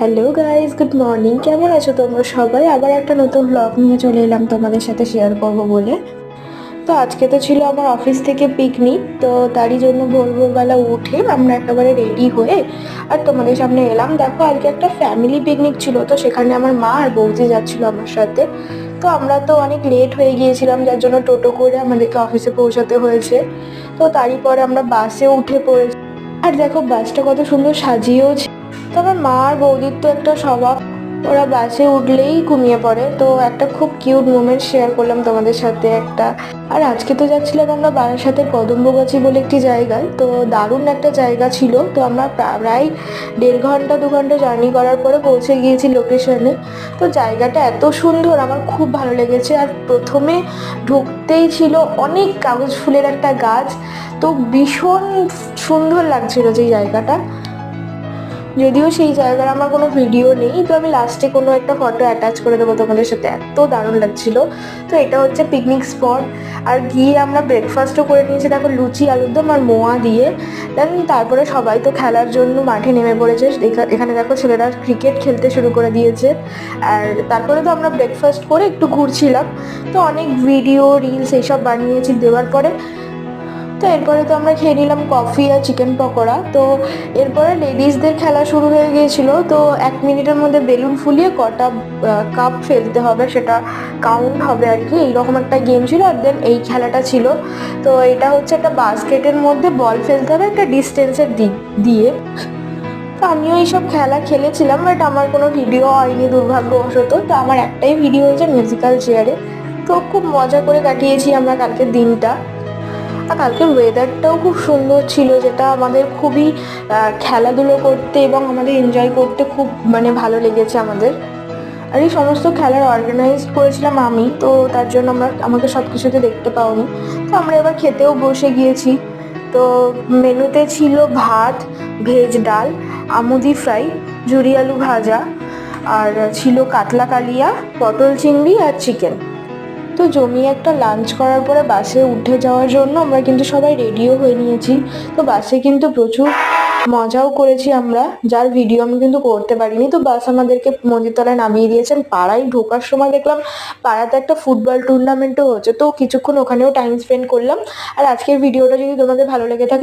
Hello guys, good morning. কেমন আছো তোমরা সবাই? আবার একটা নতুন ব্লগ নিয়ে চলে এলাম তোমাদের সাথে শেয়ার করব বলে। তো আজকে তো ছিল আমার অফিস থেকে পিকনিক, তো তারই জন্য ভোর ভোরবেলা উঠে আমরা একেবারে রেডি হয়ে আর তোমাদের সামনে এলাম। দেখো, আজকে একটা ফ্যামিলি পিকনিক ছিল, তো সেখানে আমার মা আর বৌদি যাচ্ছিল আমার সাথে। তো আমরা তো অনেক লেট হয়ে গিয়েছিলাম, যার জন্য টোটো করে আমাদেরকে অফিসে পৌঁছাতে হয়েছে। তো তারই পরে আমরা বাসে উঠে পড়েছি। আর দেখো, বাসটা কত সুন্দর সাজিয়েও। তো আমার মা আর বৌদির তো একটা স্বভাব, ওরা বাসে উঠলেই ঘুমিয়ে পড়ে। তো একটা খুব কিউট মোমেন্ট শেয়ার করলাম তোমাদের সাথে একটা। আর আজকে তো যাচ্ছিলাম আমরা বারাসাতের কদম্বগাছি বলে একটি জায়গায়। তো দারুণ একটা জায়গা ছিল। তো আমরা প্রায় 1.5-2 ঘন্টা জার্নি করার পরে পৌঁছে গিয়েছি লোকেশনে। তো জায়গাটা এত সুন্দর, আমার খুব ভালো লেগেছে। আর প্রথমে ঢুকতেই ছিল অনেক কাগজ ফুলের একটা গাছ। তো ভীষণ সুন্দর লাগছিল যেই জায়গাটা। যদিও সেই জায়গার আমার কোনো ভিডিও নেই, তো আমি লাস্টে কোনো একটা ফটো অ্যাটাচ করে দেবো তোমাদের সাথে। এত দারুণ লাগছিল। তো এটা হচ্ছে পিকনিক স্পট। আর গিয়ে আমরা ব্রেকফাস্টও করে নিয়েছি, দেখো, লুচি আলুরদম আর মোয়া দিয়ে। দেন তারপরে সবাই তো খেলার জন্য মাঠে নেমে পড়েছে। এখানে দেখো, ছেলেরা ক্রিকেট খেলতে শুরু করে দিয়েছে। আর তারপরে তো আমরা ব্রেকফাস্ট করে একটু ঘুরছিলাম। তো অনেক ভিডিও রিলস এইসব বানিয়েছি দেওয়ার পরে। তো এরপরে তো আমরা খেয়ে নিলাম কফি আর চিকেন পকোড়া। তো এরপরে লেডিসদের খেলা শুরু হয়ে গিয়েছিল। তো 1 মিনিটের মধ্যে বেলুন ফুলিয়ে কটা কাপ ফেলতে হবে সেটা কাউন্ট হবে আর কি, এইরকম একটা গেম ছিল। আর দেন এই খেলাটা ছিল। তো এটা হচ্ছে একটা বাস্কেটের মধ্যে বল ফেলতে হবে একটা ডিস্টেন্সের দিক দিয়ে। তো আমিও এইসব খেলা খেলেছিলাম, বাট আমার কোনো ভিডিও হয়নি দুর্ভাগ্যবশত। তো আমার একটাই ভিডিও হয়েছে মিউজিক্যাল চেয়ারে। তো খুব মজা করে কাটিয়েছি আমরা কালকের দিনটা। আর কালকের ওয়েদারটাও খুব সুন্দর ছিল, যেটা আমাদের খুবই খেলাধুলো করতে এবং আমাদের এনজয় করতে খুব ভালো লেগেছে আমাদের। আর এই সমস্ত খেলার অর্গানাইজ করেছিলাম আমি, তো তার জন্য আমাকে সব কিছুতে দেখতে পাওনি। তো আমরা এবার খেতেও বসে গিয়েছি। তো মেনুতে ছিল ভাত, ভেজ ডাল, আমুদি ফ্রাই, ঝুরি আলু ভাজা, আর ছিল কাতলা কালিয়া, পটল চিংড়ি আর চিকেন। তো জমিয়ে একটা লাঞ্চ করার পরে বাসে উঠে যাওয়ার জন্য আমরা কিন্তু সবাই রেডিও হয়ে নিয়েছি। তো বাসে কিন্তু প্রচুর মজাও করেছি আমরা, যার ভিডিও আমি কিন্তু করতে পারিনি। তো বাস আমাদেরকে মন্দিরতলায় নামিয়ে দিয়েছেন। পাড়ায় ঢোকার সময় দেখলাম পাড়াতে একটা ফুটবল টুর্নামেন্টও হচ্ছে, তো কিছুক্ষণ ওখানেও টাইম স্পেন্ড করলাম। আর আজকের ভিডিওটা যদি তোমাদের ভালো লেগে থাকে